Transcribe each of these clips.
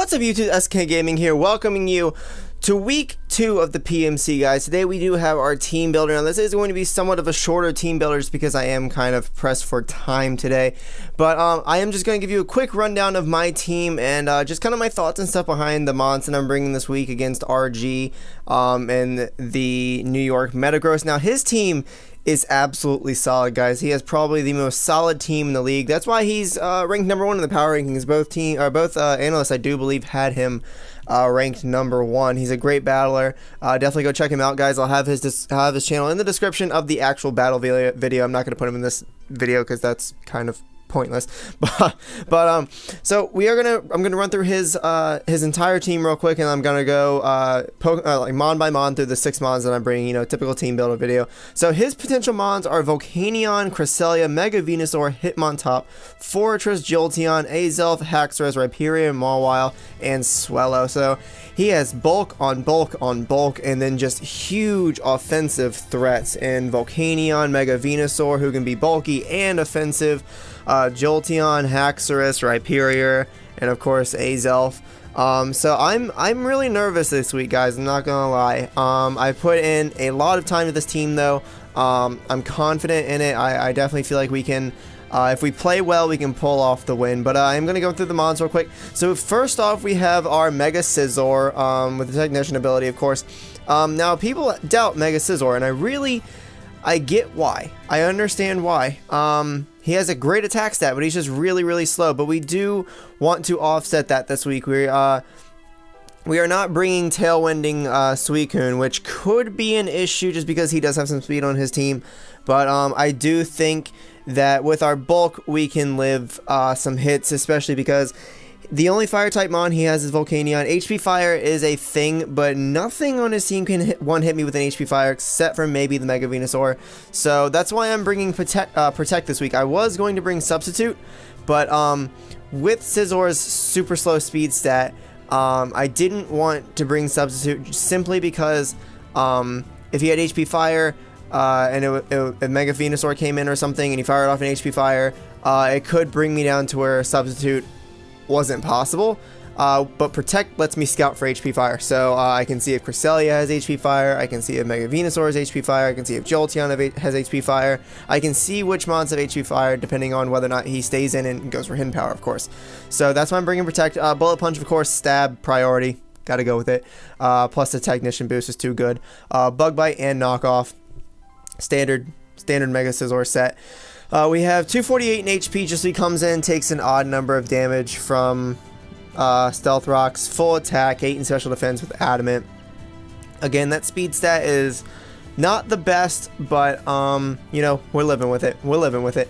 What's up YouTube, SK Gaming here, welcoming you to week 2 of the PMC, guys. Today we do have our team builder. Now this is going to be somewhat of a shorter team builder just because I am kind of pressed for time today. But I am just going to give you a quick rundown of my team and just kind of my thoughts and stuff behind the mods that I'm bringing this week against RG and the New York Metagross. Now his team is absolutely solid, guys. He has probably the most solid team in the league. That's why he's ranked number 1 in the power rankings. Both analysts, I do believe, had him ranked number 1. He's a great battler. Definitely go check him out, guys. I'll have his channel in the description of the actual battle video. I'm not going to put him in this video because that's kind of pointless, but so I'm gonna run through his entire team real quick, and I'm gonna go like mod by mod through the 6 mods that I'm bringing, typical team builder video. So his potential mods are Volcanion, Cresselia, Mega Venusaur, Hitmontop, Fortress, Jolteon, Azelf, Haxorus, Rhyperior, Mawile, and Swellow. So he has bulk on bulk on bulk, and then just huge offensive threats in Volcanion, Mega Venusaur, who can be bulky and offensive, Jolteon, Haxorus, Rhyperior, and of course Azelf. So I'm really nervous this week, guys. I'm not gonna lie. I put in a lot of time to this team, though. I'm confident in it. I definitely feel like we can. If we play well, we can pull off the win. But I'm going to go through the mods real quick. So first off, we have our Mega Scizor with the Technician ability, of course. Now, people doubt Mega Scizor, and I get why. I understand why. He has a great attack stat, but he's just really, really slow. But we do want to offset that this week. We are not bringing Tailwinding Suicune, which could be an issue just because he does have some speed on his team. But I do think that with our bulk, we can live some hits, especially because the only fire type mon he has is Volcanion. HP fire is a thing, but nothing on his team can one-hit me with an HP fire except for maybe the Mega Venusaur. So that's why I'm bringing Protect this week. I was going to bring Substitute, but with Scizor's super slow speed stat, I didn't want to bring Substitute simply because if he had HP fire and a Mega Venusaur came in or something and he fired off an HP fire, it could bring me down to where Substitute wasn't possible. But Protect lets me scout for HP fire, so I can see if Cresselia has HP fire, I can see if Mega Venusaur has HP fire, I can see if Jolteon has HP fire, I can see which mods have HP fire depending on whether or not he stays in and goes for hidden power, of course. So that's why I'm bringing Protect. Bullet Punch, of course, stab priority, gotta go with it. Plus the Technician boost is too good. Bug Bite and Knockoff, standard Mega Scizor set. We have 248 in HP, just so he comes in, takes an odd number of damage from Stealth Rocks, full attack, 8 in special defense with Adamant. Again, that speed stat is not the best, but we're living with it.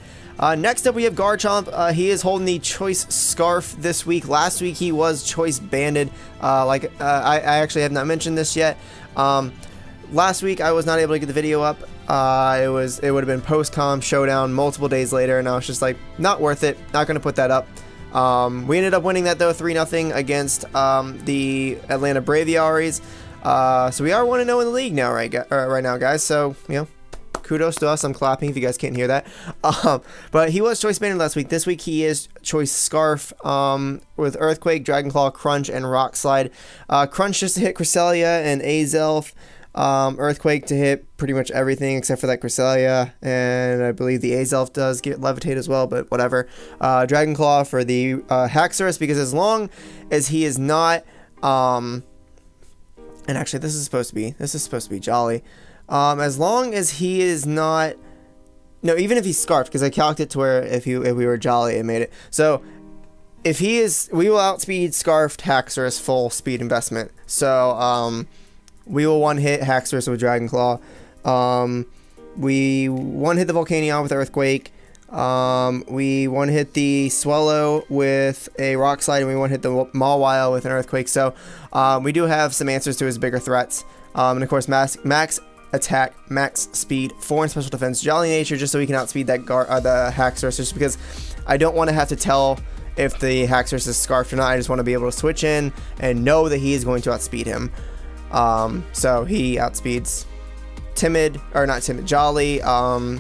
Next up, we have Garchomp. He is holding the Choice Scarf this week. Last week, he was Choice Banded. I actually have not mentioned this yet. Last week, I was not able to get the video up. It would have been post-com showdown multiple days later, and I was just like, not worth it, not going to put that up. We ended up winning that, though, 3-0 against the Atlanta Braviaries. So we are 1-0 in the league now, right now, guys. So, kudos to us. I'm clapping if you guys can't hear that. But he was Choice Banded last week. This week he is Choice Scarf with Earthquake, Dragon Claw, Crunch, and Rock Slide. Crunch just to hit Cresselia and Azelf. Earthquake to hit pretty much everything except for that Cresselia, and I believe the Azelf does get Levitate as well, but whatever. Dragon Claw for the Haxorus, because as long as he is not and actually this is supposed to be Jolly. As long as he is not, no, even if he's Scarfed, because I calculated it to where if we were Jolly, it made it. So if he is, we will outspeed Scarfed Haxorus full speed investment. So we will one-hit Haxorus with Dragon Claw. We one-hit the Volcanion with Earthquake. We one-hit the Swellow with a Rock Slide, and we one-hit the Mawile with an Earthquake. So we do have some answers to his bigger threats. And of course, max attack, max speed, 4 in special defense, Jolly Nature, just so we can outspeed that the Haxorus, just because I don't want to have to tell if the Haxorus is Scarfed or not. I just want to be able to switch in and know that he is going to outspeed him. So he outspeeds Jolly,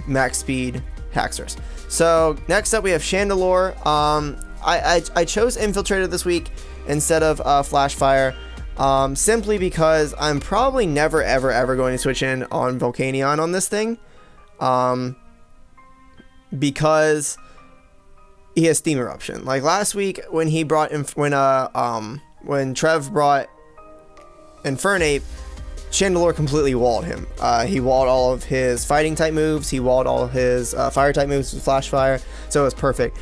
max speed, Haxorus. So next up we have Chandelure. I chose Infiltrator this week instead of Flash Fire. Simply because I'm probably never ever going to switch in on Volcanion on this thing. Because he has Steam Eruption. Like last week when he brought when Trev brought Infernape, Chandelure completely walled him. He walled all of his fighting type moves. He walled all of his fire type moves with Flash Fire. So it was perfect.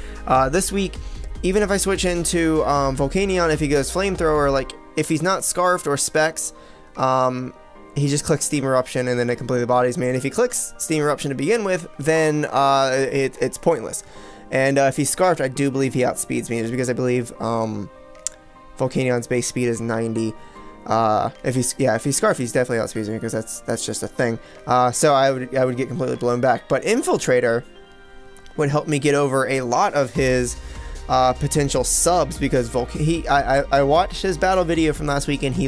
This week, even if I switch into Volcanion, if he goes Flamethrower, like if he's not Scarfed or Specs, he just clicks Steam Eruption and then it completely bodies me. And if he clicks Steam Eruption to begin with, then it's pointless. And if he's Scarfed, I do believe he outspeeds me, just because I believe Volcanion's base speed is 90. If he's Scarfed, he's definitely outspeeds me, because that's just a thing. So I would get completely blown back. But Infiltrator would help me get over a lot of his potential subs, because I watched his battle video from last week, and he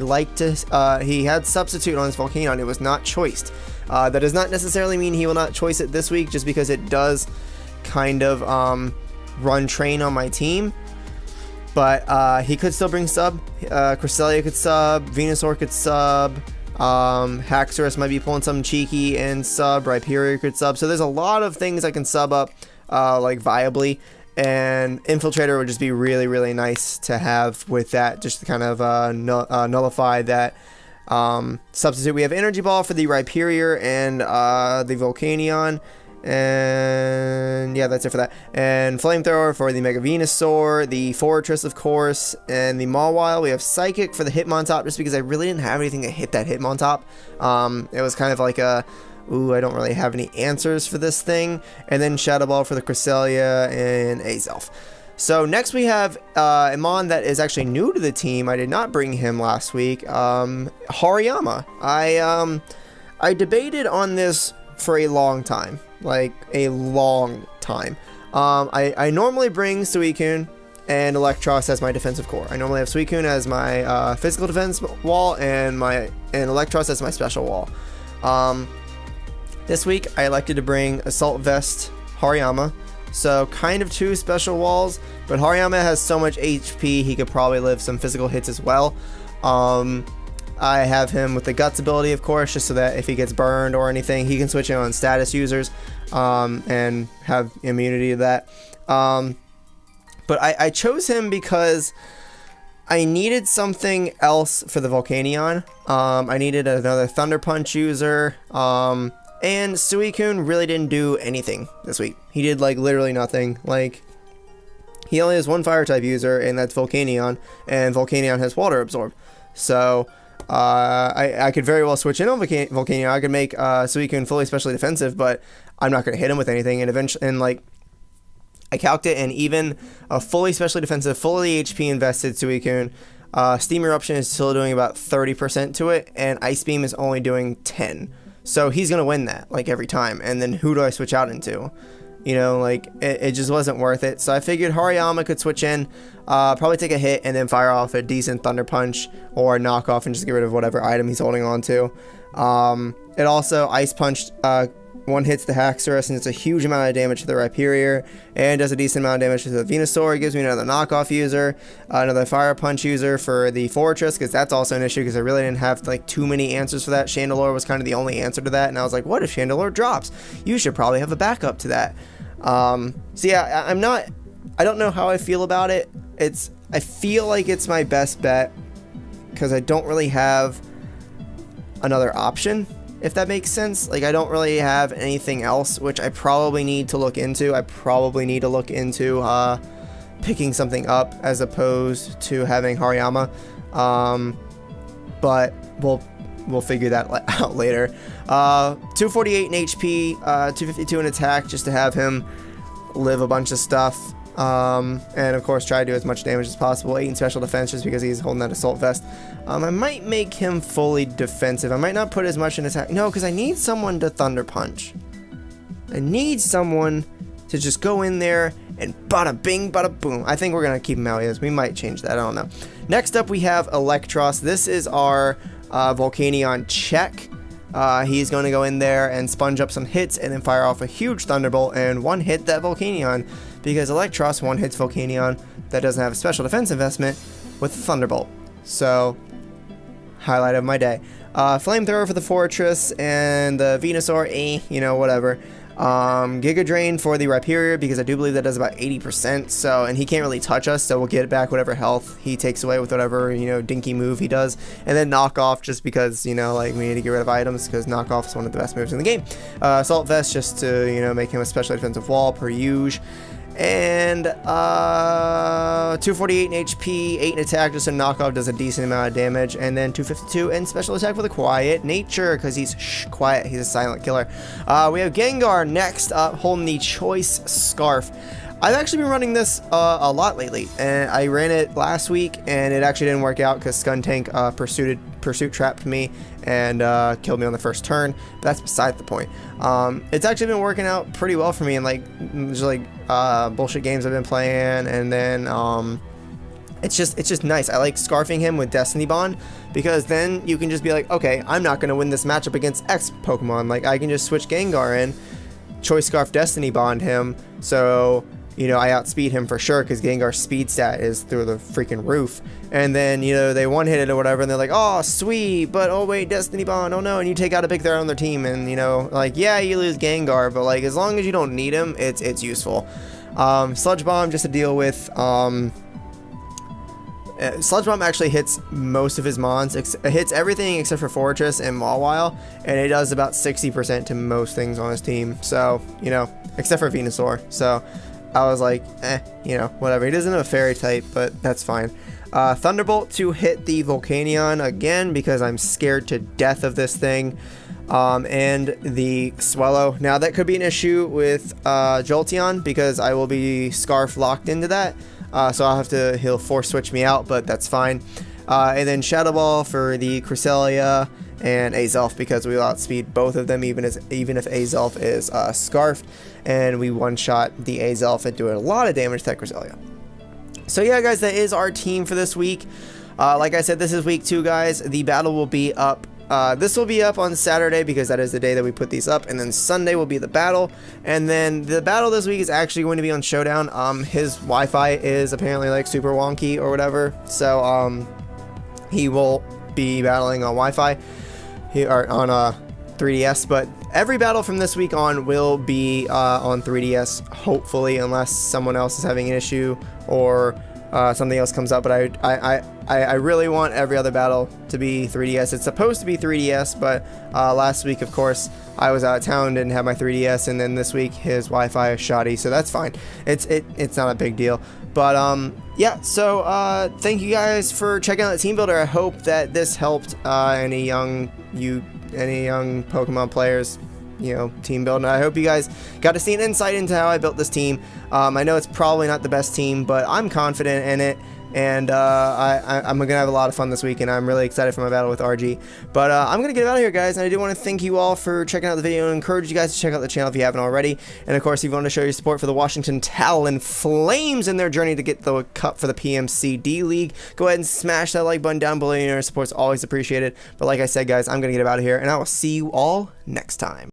had Substitute on his Volcanion. It was not choiced. That does not necessarily mean he will not choice it this week, just because it does kind of run train on my team. But he could still bring sub. Cresselia could sub. Venusaur could sub. Haxorus might be pulling something cheeky and sub. Rhyperior could sub. So there's a lot of things I can sub up like viably. And Infiltrator would just be really, really nice to have with that, just to kind of nullify that substitute. We have Energy Ball for the Rhyperior and the Volcanion. And yeah, that's it for that. And Flamethrower for the Mega Venusaur, the Fortress, of course, and the Mawile. We have Psychic for the Hitmontop, just because I really didn't have anything to hit that Hitmontop. It was kind of like a, ooh, I don't really have any answers for this thing. And then Shadow Ball for the Cresselia and Azelf. So next we have a Mon that is actually new to the team. I did not bring him last week. Hariyama. I debated on this for a long time. Like a long time. I normally bring Suicune and Electros as my defensive core. I normally have Suicune as my physical defense wall and Electros as my special wall. This week I elected to bring Assault Vest Hariyama. So kind of two special walls, but Hariyama has so much HP he could probably live some physical hits as well. I have him with the Guts ability, of course, just so that if he gets burned or anything, he can switch in on status users and have immunity to that. But I chose him because I needed something else for the Volcanion. I needed another Thunder Punch user. And Suicune really didn't do anything this week. He did like literally nothing. Like, he only has one fire type user, and that's Volcanion, and Volcanion has Water Absorb. So I could very well switch in on Volcanion. I could make Suicune fully specially defensive, but I'm not going to hit him with anything. And eventually, and like, I calced it, and even a fully specially defensive, fully HP invested Suicune, Steam Eruption is still doing about 30% to it, and Ice Beam is only doing 10. So he's going to win that, like, every time. And then who do I switch out into? You know, like, it just wasn't worth it. So I figured Hariyama could switch in, probably take a hit, and then fire off a decent Thunder Punch, or knock off and just get rid of whatever item he's holding on to. It also Ice Punched, one hits the Haxorus, and it's a huge amount of damage to the Rhyperior, and does a decent amount of damage to the Venusaur. It gives me another knockoff user, another Fire Punch user for the Fortress, because that's also an issue, because I really didn't have like too many answers for that. Chandelure was kind of the only answer to that, and I was like, what if Chandelure drops? You should probably have a backup to that. So yeah, I don't know how I feel about it. I feel like it's my best bet, because I don't really have another option, if that makes sense. Like, I don't really have anything else, which I probably need to look into. I probably need to look into picking something up as opposed to having Hariyama. But we'll figure that out later. 248 in HP, 252 in attack, just to have him live a bunch of stuff. And of course try to do as much damage as possible. 8 in special defense, just because he's holding that Assault Vest. I might make him fully defensive. I might not put as much in attack. No, because I need someone to Thunder Punch. I need someone to just go in there and bada bing, bada boom. I think we're going to keep him out as we might change that. I don't know. Next up, we have Electros. This is our Volcanion check. He's going to go in there and sponge up some hits and then fire off a huge Thunderbolt and one hit that Volcanion, because Electros one hits Volcanion that doesn't have a special defense investment with Thunderbolt. So, highlight of my day. Flamethrower for the Fortress, and the Venusaur, you know, whatever. Giga Drain for the Rhyperior, because I do believe that does about 80%, so, and he can't really touch us, so we'll get back whatever health he takes away with whatever, you know, dinky move he does. And then Knock Off, just because, you know, like, we need to get rid of items, because Knock Off is one of the best moves in the game. Assault Vest, just to, you know, make him a special defensive wall, per usual. And 248 in HP, 8 in attack, just a knockoff, does a decent amount of damage. And then 252 in special attack with a quiet nature, because he's quiet, he's a silent killer. We have Gengar next up, holding the Choice Scarf. I've actually been running this a lot lately, and I ran it last week, and it actually didn't work out because Skuntank pursuit trapped me and killed me on the first turn. But that's beside the point. It's actually been working out pretty well for me, and like just like bullshit games I've been playing, and then it's just nice. I like scarfing him with Destiny Bond, because then you can just be like, okay, I'm not gonna win this matchup against X Pokemon. Like, I can just switch Gengar in, Choice Scarf Destiny Bond him, so you know, I outspeed him for sure, because Gengar's speed stat is through the freaking roof. And then, you know, they one-hit it or whatever, and they're like, oh, sweet, but oh wait, Destiny Bond, oh no, and you take out a big threat on their team, and you know, like, yeah, you lose Gengar, but like, as long as you don't need him, it's useful. Sludge Bomb, just to deal with, Sludge Bomb actually hits most of his mons. It hits everything except for Fortress and Mawile, and it does about 60% to most things on his team, so, you know, except for Venusaur, so I was like, you know, whatever. He doesn't have a fairy type, but that's fine. Thunderbolt to hit the Volcanion again, because I'm scared to death of this thing. And the Swellow. Now, that could be an issue with Jolteon, because I will be Scarf locked into that. So he'll force switch me out, but that's fine. And then Shadow Ball for the Cresselia and Azelf, because we will outspeed both of them, even if Azelf is scarfed, and we one-shot the Azelf and do a lot of damage to that Cresselia. So yeah, guys, that is our team for this week. Like I said, this is week 2, guys. The battle will be up. This will be up on Saturday, because that is the day that we put these up, and then Sunday will be the battle. And then the battle this week is actually going to be on Showdown. His Wi-Fi is apparently like super wonky or whatever, so he will be battling on Wi-Fi. Or on 3DS, but every battle from this week on will be on 3DS, hopefully, unless someone else is having an issue or something else comes up. But I really want every other battle to be 3DS. It's supposed to be 3DS, but last week, of course, I was out of town, didn't have my 3DS, and then this week his Wi-Fi is shoddy, so that's fine. It's not a big deal. But yeah, so thank you guys for checking out the team builder. I hope that this helped any young Pokemon players, you know, team building. I hope you guys got to see an insight into how I built this team. I know it's probably not the best team, but I'm confident in it. And I'm going to have a lot of fun this week, and I'm really excited for my battle with RG. But I'm going to get out of here, guys, and I do want to thank you all for checking out the video and encourage you guys to check out the channel if you haven't already. And, of course, if you want to show your support for the Washington Talonflames in their journey to get the cup for the PMC D-League, go ahead and smash that like button down below. Your support's always appreciated. But like I said, guys, I'm going to get out of here, and I will see you all next time.